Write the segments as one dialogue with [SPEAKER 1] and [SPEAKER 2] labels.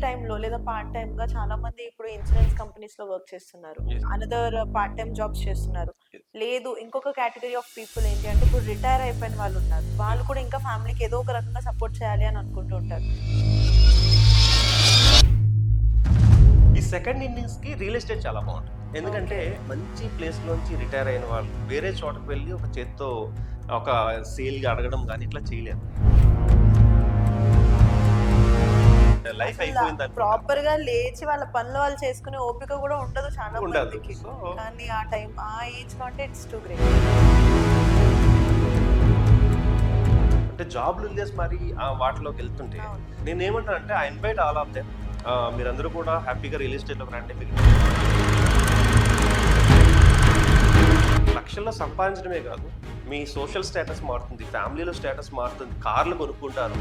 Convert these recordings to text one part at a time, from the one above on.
[SPEAKER 1] టైమ్‌లో లేదా పార్ట్ టైమ్‌గా చాలా మంది ఇప్పుడు ఇన్సూరెన్స్ కంపెనీస్‌లో వర్క్ చేస్తున్నారు.
[SPEAKER 2] Yes.
[SPEAKER 1] Another part time jobs చేస్తున్నారు.
[SPEAKER 2] యెస్.
[SPEAKER 1] లేదు ఇంకొక కేటగరీ ఆఫ్ పీపుల్ ఏంటి అంటే ఇప్పుడు రిటైర్ అయిపోయిన వాళ్ళున్నారు. వాళ్ళు
[SPEAKER 2] యెస్.
[SPEAKER 1] కూడా ఇంకా ఫ్యామిలీకి ఏదో ఒక రకంగా సపోర్ట్ చేయాలి అని అనుకుంటూ ఉంటారు.
[SPEAKER 2] ఈ సెకండ్ ఇన్నింగ్స్‌కి రియల్ ఎస్టేట్ చాలా బావుంటది. ఎందుకంటే
[SPEAKER 1] ఓకే.
[SPEAKER 2] మంచి ప్లేస్‌లోంచి రిటైర్ అయిన వాళ్ళు వేరే చోటకి వెళ్లి ఒక చేత్తో ఒక సేల్‌గా అడగడం గాని ఇట్లా చేయలేరు. లైఫ్
[SPEAKER 1] అసల
[SPEAKER 2] అయిపోయిందనుకుంటారు.
[SPEAKER 1] ప్రాపర్‌గా లేచి వాళ్ళ పనులు వాళ్ళు చేసుకునే ఓపిక కూడా ఉండదు చాలా
[SPEAKER 2] ఉండదు.
[SPEAKER 1] మందికి.
[SPEAKER 2] సో
[SPEAKER 1] కానీ ఆ ఏజ్‌లో అంటే ఇట్స్ టూ గ్రేట్.
[SPEAKER 2] అంటే జాబ్‌లు వదిలేసి మరి వాటిలోకి వెళ్తుంటే
[SPEAKER 1] అవును.
[SPEAKER 2] నేనేమంటానంటే I invite all of them. మీరందరూ కూడా హ్యాపీగా రియల్ ఎస్టేట్‌లోకి రండి. మీకు లక్షల్లో సంపాదించడమే కాదు, మీ సోషల్ స్టేటస్ మారుతుంది, ఫ్యామిలీలో స్టేటస్ మారుతుంది, కార్లు కొనుక్కుంటారు.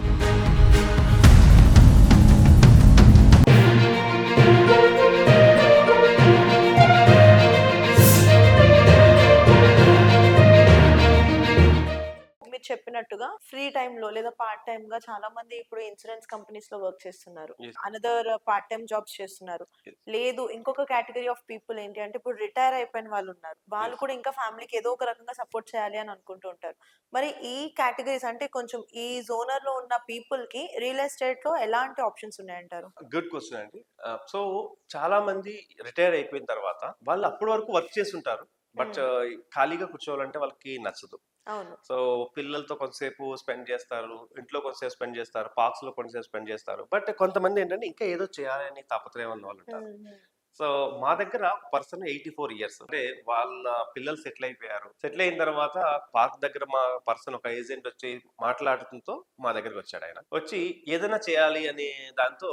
[SPEAKER 1] మీరు చెప్పినట్టుగా ఫ్రీ టైమ్‌లో లేదా పార్ట్ టైమ్‌గా చాలా మంది ఇప్పుడు ఇన్సూరెన్స్ కంపెనీస్‌లో వర్క్ చేస్తున్నారు.
[SPEAKER 2] Yes.
[SPEAKER 1] Another part time jobs చేస్తున్నారు.
[SPEAKER 2] యెస్.
[SPEAKER 1] లేదు ఇంకొక కేటగరీ ఆఫ్ పీపుల్ ఏంటి అంటే ఇప్పుడు రిటైర్ అయిపోయిన వాళ్ళున్నారు. వాళ్ళు
[SPEAKER 2] యెస్.
[SPEAKER 1] కూడా ఇంకా ఫ్యామిలీకి ఏదో ఒక రకంగా సపోర్ట్ చేయాలి అని అనుకుంటూ ఉంటారు. మరి ఈ కేటగరీస్ అంటే కొంచెం ఈ జోనర్‌లో ఉన్న పీపుల్‌కి రియల్ ఎస్టేట్‌లో ఎలాంటి ఆప్షన్స్ ఉన్నాయంటారు?
[SPEAKER 2] గుడ్ క్వెషన్ అండి. సో చాలా మంది రిటైర్ అయిపోయిన తర్వాత వాళ్ళు అప్పటి వరకు వర్క్ చేసుంటారు. బట్
[SPEAKER 1] హ్మ్.
[SPEAKER 2] ఖాళీగా కూర్చోవాలంటే వాళ్ళకి నచ్చదు.
[SPEAKER 1] అవును.
[SPEAKER 2] సో పిల్లలతో కొంతసేపు స్పెండ్ చేస్తారు. ఇంట్లో కొంతసేపు స్పెండ్ చేస్తారు. పార్క్స్‌లో కొంతసేపు స్పెండ్ చేస్తారు. బట్ కొంతమంది ఏంటంటే ఇంకా ఏదో చేయాలని తాపత్రయం ఉన్న వాళ్ళుంటారు.
[SPEAKER 1] హ్మ్. హ్మ్.
[SPEAKER 2] సో మా దగ్గర పర్సన్ 84 ఇయర్స్ అంటే వాళ్ళ పిల్లలు సెటిల్ అయిపోయారు. సెటిల్ అయిన తర్వాత పార్క్ దగ్గర మా పర్సన్ ఒక ఏజెంట్ వచ్చి మాట్లాడటంతో మా దగ్గరికి వచ్చాడు ఆయన. వచ్చి ఏదైనా చేయాలి అనే దాంతో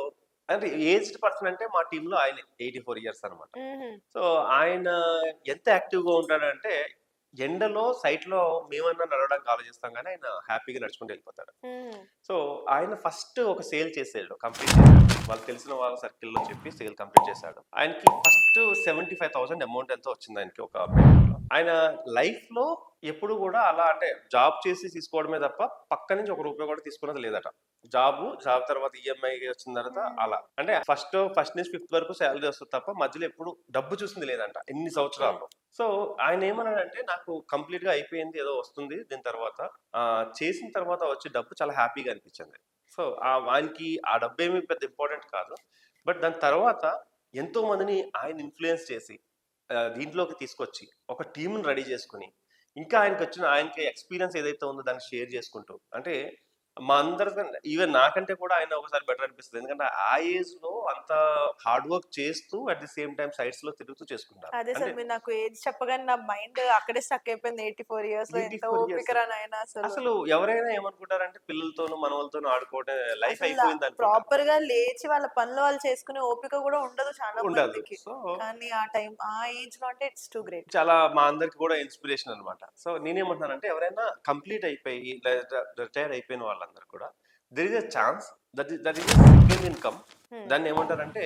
[SPEAKER 2] అంటే ఏజ్డ్ పర్సన్ అంటే మా టీంలో ఆయనే 84 ఇయర్స్ అన్నమాట.
[SPEAKER 1] హుహు.
[SPEAKER 2] సో ఆయన ఎంత యాక్టివ్‌గా ఉంటాడంటే ఎండలో సైట్‌లో మేమన్నా నడవడానికి ఆలోచిస్తాం గానీ ఆయన హ్యాపీగా నడుచుకుంటూ వెళ్ళిపోతాడు.
[SPEAKER 1] హ్మ్.
[SPEAKER 2] సో, ఆయన ఫస్ట్ ఒక సేల్ చేసాడు. కంప్లీట్ చేసాడు. వాళ్ళకి తెలిసిన వాళ్ళ సర్కిల్‌లో చెప్పి సేల్ కంప్లీట్ చేసాడు. ఆయనకి ఫస్ట్ 75,000 అమౌంట్ ఎంతో వచ్చింది ఆయనకి ఒక పేమెంట్‌లో. ఆయన లైఫ్‌లో ఎప్పుడు గూడా అలా అంటే జాబ్ చేసి తీసుకోవడమే తప్ప పక్క నుంచి ఒక రూపాయి కూడా తీసుకున్నది లేదట. జాబ్ తర్వాత ఈఎంఐ వచ్చిన తర్వాత
[SPEAKER 1] హ్మ్.
[SPEAKER 2] అలా. అంటే ఫస్ట్ నుంచి ఫిఫ్త్ వరకు సాలరీ వస్తది తప్ప మధ్యలో ఎప్పుడు డబ్బు చూసింది లేదంట ఇన్ని
[SPEAKER 1] ఓకే.
[SPEAKER 2] సంవత్సరాల్లో. సో, ఆయనేమన్నాడంటే నాకు కంప్లీట్‌గా అయిపోయింది ఏదో వస్తుంది దీని తర్వాత చేసిన తర్వాత వచ్చే డబ్బు చాలా హ్యాపీగా అనిపించింది. సో, ఆయనకి ఆ డబ్బేమి పెద్ద ఇంపార్టెంట్ కాదు. బట్ దాని తర్వాత ఎంతో మందిని ఆయన ఇన్‌ఫ్లూయెన్స్ చేసి దీంట్లోకి తీసుకొచ్చి ఒక టీమ్‌ని రెడీ చేసుకొని, ఇంకా ఆయనకి ఎక్స్‌పీరియన్స్ ఏదైతే ఉందో దాన్ని షేర్ చేసుకుంటూ అంటే మా అందరికన్నా ఈవెన్ నాకంటే కూడా ఆయన ఒకసారి బెటర్ అనిపిస్తది. ఎందుకంటే ఆ ఏజ్‌లో అంత హార్డ్ వర్క్ చేస్తూ అట్ ది సేమ్ టైమ్ సైట్స్‌లో తిరుగుతూ చేసుకుంటారు.
[SPEAKER 1] అదే
[SPEAKER 2] అంటే
[SPEAKER 1] సార్ మీరు నాకు ఏజ్ చెప్పగానే నా మైండ్ అక్కడే స్టక్ అయిపోయింది. 84 ఇయర్స్‌లో ఎంత
[SPEAKER 2] 84 ఇయర్స్.
[SPEAKER 1] ఓపికరా నాయనా అసలు.
[SPEAKER 2] అసలు ఎవరైనా ఏమనుకుంటారంటే పిల్లలతోనూ, మనవలతోనూ ఆడుకోవడం లైఫ్
[SPEAKER 1] అసల
[SPEAKER 2] అయిపోయిందనుకుంటారు.
[SPEAKER 1] ప్రాపర్‌గా లేచి వాళ్ళ పనులు వాళ్ళు చేసుకునే ఓపిక గూడా ఉండదు చాలా
[SPEAKER 2] ఉండదు.
[SPEAKER 1] మందికి.
[SPEAKER 2] సో,
[SPEAKER 1] కానీ ఆ ఏజ్‌లో అంటే ఇట్స్ టూ గ్రేట్.
[SPEAKER 2] చాలా మా అందరికి కూడా ఇన్‌స్పిరేషన్ అన్నమాట. సో, నేనేమంటున్నానంటే ఎవరైనా కంప్లీట్ అయిపోయి లేదా రిటైర్ అయిపోయిన వాళ్ళందరూ కూడా there is a chance that is second income.
[SPEAKER 1] Hmm.
[SPEAKER 2] దాన్నేమంటారంటే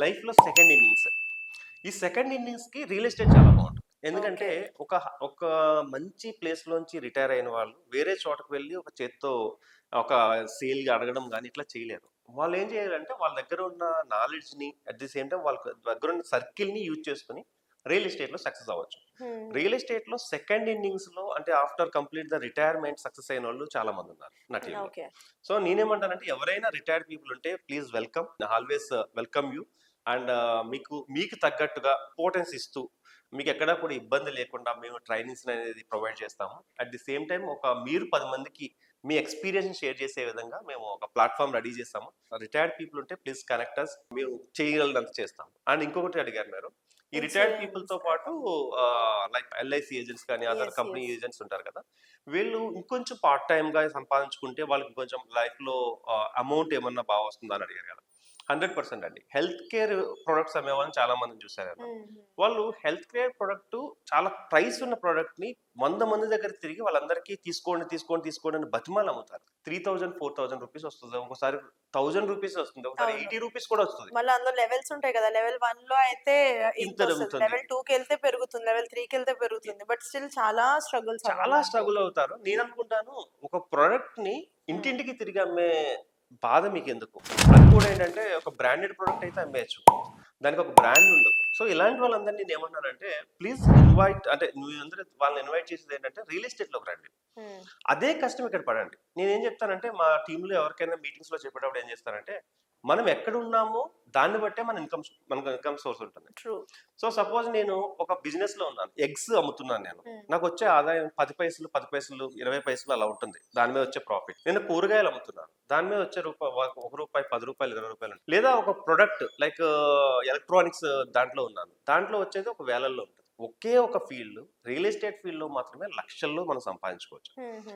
[SPEAKER 2] లైఫ్‌లో సెకండ్ ఇన్నింగ్స్. ఈ సెకండ్ ఇన్నింగ్స్‌కి రియల్ ఎస్టేట్ చాలా బావుంటది. ఎందుకంటే
[SPEAKER 1] ఓకే.
[SPEAKER 2] ఒక మంచి ప్లేస్‌లోంచి రిటైర్ అయిన వాళ్ళు వేరే చోటకి వెళ్లి ఒక చేత్తో ఒక సేల్‌గా అడగడం గాని ఇట్లా చేయలేరు. వాళ్ళేం చేయాలంటే వాళ్ళ దగ్గర ఉన్న నాలెడ్జ్‌ని అట్ ది సేమ్ టైమ్ వాళ్ళ దగ్గర ఉన్న సర్కిల్‌ని యూజ్ చేసుకొని రియల్ ఎస్టేట్‌లో సక్సెస్ అవ్వచ్చు.
[SPEAKER 1] హ్మ్.
[SPEAKER 2] రియల్ ఎస్టేట్‌లో సెకండ్ ఇన్నింగ్స్‌లో అంటే after complete the retirement success అయినోళ్ళు చాలా మందున్నారు నా
[SPEAKER 1] హ్మ్.
[SPEAKER 2] టీమ్‌లో.
[SPEAKER 1] ఓకే.
[SPEAKER 2] సో నేనేమంటానంటే ఎవరైనా రిటైర్డ్ పీపుల్ ఉంటే please welcome. Always welcome you. And మీకు తగ్గట్టుగా ఇంపార్టెన్స్ ఇస్తూ మీకు ఎక్కడా కూడా ఇబ్బంది లేకుండా మేము ట్రైనింగ్స్ అనేది ప్రొవైడ్ చేస్తాము. అట్ ది సేమ్ టైమ్ మీరు 10 మందికి మీ ఎక్స్పీరియన్స్ షేర్ చేసే విధంగా మేము ఒక ప్లాట్ఫామ్ రెడీ చేస్తాము. రిటైర్డ్ పీపుల్ ఉంటే ప్లీజ్ కనెక్ట్ అస్. మేము చేయగలిగినంత చేస్తాము. అండ్ ఇంకొకటి అడిగారు మీరు. ఈ రిటైర్డ్ పీపుల్ తో
[SPEAKER 1] ఇన్సూరెన్స్.
[SPEAKER 2] పాటు లైక్ ఎల్ఐసి ఏజెంట్స్ కానీ other
[SPEAKER 1] yes.
[SPEAKER 2] Company
[SPEAKER 1] yes.
[SPEAKER 2] Agents ఉంటారు కదా, వీళ్ళు ఇంకొంచెం పార్ట్ టైమ్ గా సంపాదించుకుంటే వాళ్ళకి కొంచెం లైఫ్ లో అమౌంట్ ఏమన్నా బాగా వస్తుందా అని అడిగారు కదా. 100% అండి. హెల్త్ కేర్ ప్రొడక్ట్స్ అమ్మేవాళ్ళని చాలా మందిని చూసాను నేను.
[SPEAKER 1] హ్మ్. హ్మ్.
[SPEAKER 2] వాళ్ళు హెల్త్ కేర్ ప్రొడక్ట్ చాలా ప్రైస్ ఉన్న ప్రొడక్ట్ ని 100 మంది దగ్గర తిరిగి వాళ్ళందరికీ తీసుకోండి అని బతిమాలు అమ్ముతారు. 3000 4000 రూపీస్ వస్తుంది, ఒకసారి 1000 రూపీస్ వస్తుంది, ఒకసారి
[SPEAKER 1] అవును.
[SPEAKER 2] 80 రూపీస్ కూడా వస్తుంది.
[SPEAKER 1] మళ్ళా అందులో లెవెల్స్ ఉంటాయి కదా! లెవెల్ 1లో అయితే
[SPEAKER 2] ఇంత
[SPEAKER 1] ఇంతొస్తది.
[SPEAKER 2] అమ్ముతుంది.
[SPEAKER 1] లెవెల్ 2కెళ్తే పెరుగుతుంది. లెవెల్ 3కెళ్తే పెరుగుతుంది. బట్ స్టిల్ చాలా స్ట్రగుల్స్ అవ్వాలి
[SPEAKER 2] చాలా
[SPEAKER 1] దాంట్లో.
[SPEAKER 2] స్ట్రగుల్ అవుతారు. నేననుకుంటాను ఒక ప్రొడక్ట్ ని
[SPEAKER 1] హ్మ్.
[SPEAKER 2] ఇంటింటికి తిరిగి అమ్మే బాధ మీకెందుకు? అది కూడా ఏంటంటే ఒక బ్రాండెడ్ ప్రొడక్ట్ అయితే అమ్మేయచ్చు. దానికి ఒక బ్రాండ్ ఉండదు. సో ఇలాంటి వాళ్ళందరిని నేనేమన్నానంటే ప్లీజ్ ఇన్వైట్, అంటే నువ్వందరూ వాళ్ళని ఇన్వైట్ చేసేది ఏంటంటే రియల్ ఎస్టేట్‌లోకి రండి.
[SPEAKER 1] హ్మ్.
[SPEAKER 2] అదే కష్టం ఇక్కడ పడండి. నేనేం చెప్తానంటే మా టీమ్‌లో ఎవరికైనా మీటింగ్స్‌లో చెప్పేటప్పుడు ఏం చేస్తానంటే, మనం ఎక్కడున్నామో దాన్ని బట్టే మనకు ఇన్‌కమ్ సోర్స్ ఉంటుంది.
[SPEAKER 1] ట్రూ.
[SPEAKER 2] సో సపోజ్ నేను ఒక బిజినెస్‌లో ఉన్నాను. ఎగ్స్ అమ్ముతున్నాను నేను.
[SPEAKER 1] హ్మ్.
[SPEAKER 2] నాకొచ్చే ఆదాయం 10 పైసలు, 10 పైసలు, 20 పైసలు అలా ఉంటుంది. దాని మీద వచ్చే ప్రాఫిట్. నేను కూరగాయలు అమ్ముతున్నాను. దాని మీద వచ్చే రూపాయి, రూ. 1, రూ. 20 లేదా ఒక ప్రొడక్ట్ లైక్ ఎలక్ట్రానిక్స్ దాంట్లో ఉన్నాను. దాంట్లో వచ్చేది ఒక వేలల్లో ఉంటుంది. ఒకే ఒక ఫీల్డ్ రియల్ ఎస్టేట్ ఫీల్డ్‌లో మాత్రమే లక్షల్లో మనం సంపాదించుకోవచ్చు.
[SPEAKER 1] హుహు.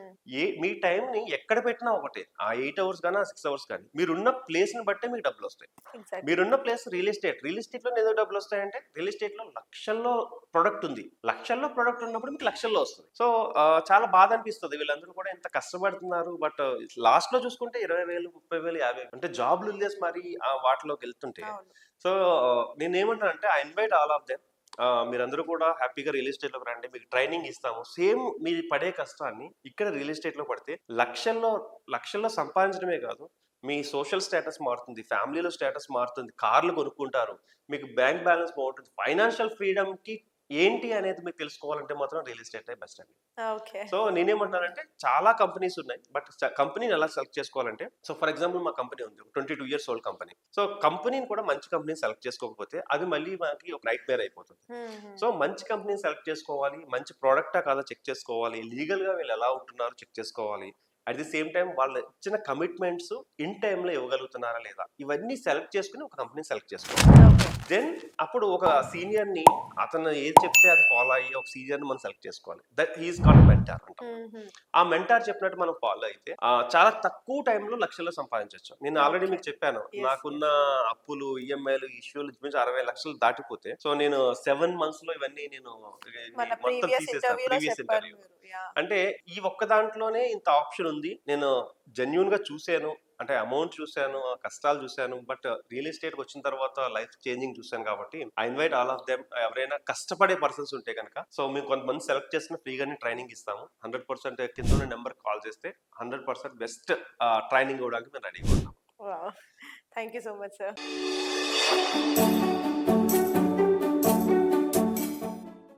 [SPEAKER 2] మీ టైంని ఎక్కడ పెట్టినా ఒకటే. ఆ 8 అవర్స్ గాని, ఆ 6 అవర్స్ కానీ. మీరున్న ప్లేస్‌ని బట్టే మీకు డబ్బులొస్తాయి.
[SPEAKER 1] ఎగ్జాక్ట్‌లీ.
[SPEAKER 2] మీరున్న ప్లేస్ రియల్ ఎస్టేట్. రియల్ ఎస్టేట్‌లోనే ఎందుకు డబ్బులొస్తాయంటే, రియల్ ఎస్టేట్‌లో లక్షల్లో ప్రొడక్ట్ ఉంది. లక్షల్లో ప్రొడక్ట్ ఉన్నప్పుడు మీకు లక్షల్లో వస్తుంది. సో, చాలా బాధ అనిపిస్తది. వీళ్ళందరూ కూడా ఇంత కష్టపడుతున్నారు. బట్ లాస్ట్‌లో చూసుకుంటే 20,000, 30,000, 50,000 అంటే జాబ్‌లు వదిలేసి మరి వాటిలోకెళ్తుంటే
[SPEAKER 1] అవును.
[SPEAKER 2] సో, నేనేమంటానంటే I invite all of them. మీరందరూ కూడా హ్యాపీగా రియల్ ఎస్టేట్‌లోకి రండి. మీకు ట్రైనింగ్ ఇస్తాము. సేమ్ మీరు పడే కష్టాన్ని ఇక్కడ రియల్ ఎస్టేట్‌లో పడితే లక్షల్లో, లక్షల్లో సంపాదించడమే కాదు, మీ సోషల్ స్టేటస్ మారుతుంది. ఫ్యామిలీలో స్టేటస్ మారుతుంది. కార్లు కొనుక్కుంటారు. మీకు బ్యాంక్ బ్యాలెన్స్ బావుంటుంది. ఫైనాన్షియల్ ఫ్రీడమ్‌కి ఏంటి అనేది మీకు తెలుసుకోవాలంటే మాత్రం రియల్ ఎస్టేటే బెస్ట్ అండి.
[SPEAKER 1] ఓకే.
[SPEAKER 2] సో నేనేమంటున్నానంటే చాలా కంపెనీస్ ఉన్నాయి. బట్ కంపెనీని ఎలా సెలెక్ట్ చేసుకోవాలంటే, సో ఫర్ ఎగ్జాంపుల్ మా కంపెనీ ఉంది. 22 ఇయర్స్ ఓల్డ్ కంపెనీ. సో కంపెనీని కూడా మంచి కంపెనీని సెలెక్ట్ చేసుకోకపోతే అది మళ్ళీ మనకి ఒక నైట్ మేర్ అయిపోతుంది.
[SPEAKER 1] హుహు.
[SPEAKER 2] సో మంచి కంపెనీని సెలెక్ట్ చేసుకోవాలి. మంచి ప్రొడక్టా కాదా చెక్ చేసుకోవాలి. లీగల్‌గా వీళ్ళు ఎలా ఉంటున్నారో చెక్ చేసుకోవాలి. అట్ ది సేమ్ టైమ్ వాళ్ళు ఇచ్చిన కమిట్మెంట్స్ ఇన్ టైమ్‌లో ఇవ్వగలుగుతున్నారా లేదా? ఇవన్నీ సెలెక్ట్ చేసుకొని ఒక కంపెనీని సెలెక్ట్ చేసుకోవాలి.
[SPEAKER 1] ఓకే.
[SPEAKER 2] దెన్ అప్పుడు ఒక సీనియర్‌ని అతను ఏది చెప్తే అది ఫాలో అయ్యి ఒక సీనియర్‌ని మనం సెలెక్ట్ చేసుకోవాలి. That he is called a mentor అంటాం.
[SPEAKER 1] హుహు.
[SPEAKER 2] ఆ మెంటార్ చెప్పినట్టు మనం ఫాలో అయితే చాలా తక్కువ టైంలో లక్షల్లో సంపాదించొచ్చు. నేను ఆల్రెడీ
[SPEAKER 1] ఓకే.
[SPEAKER 2] మీకు చెప్పాను.
[SPEAKER 1] యెస్.
[SPEAKER 2] నాకున్న అప్పులు, ఈఎంఐలు, ఇష్యూలు ఇంచుమించు 60,00,000 దాటిపోతే సో నేను 7 మంత్స్‌లో ఇవన్నీ నేను
[SPEAKER 1] మన
[SPEAKER 2] మొత్తం
[SPEAKER 1] ప్రీవియస్
[SPEAKER 2] తీసేసాను.
[SPEAKER 1] ఇంటర్వ్యూలో
[SPEAKER 2] ప్రీవియస్
[SPEAKER 1] చెప్పారు
[SPEAKER 2] ఇంటర్వ్యూ.
[SPEAKER 1] మీరు. యాహ్!
[SPEAKER 2] అంటే ఈ ఒక్క దాంట్లోనే ఇంత ఆప్షన్ ఉంది. నేను జెన్యూన్‌గా చూసాను. అంటే అమౌంట్ చూసాను, ఆ కష్టాలు చూసాను. బట్ రియల్ ఎస్టేట్‌కి వచ్చిన తర్వాత లైఫ్ చేంజింగ్ చూసాను కాబట్టి I invite all of them. ఎవరైనా కష్టపడే పర్సన్స్ ఉంటే గనక సో మేము కొంతమంది సెలెక్ట్ చేసుకొని ఫ్రీగానే ట్రైనింగ్ ఇస్తాము. 100% కింద ఉన్న నెంబర్‌కి కాల్ చేస్తే 100% బెస్ట్ ట్రైనింగ్ ఇవ్వడానికి మేము రెడీగా ఉన్నాం.
[SPEAKER 1] Wow! Thank you so much sir.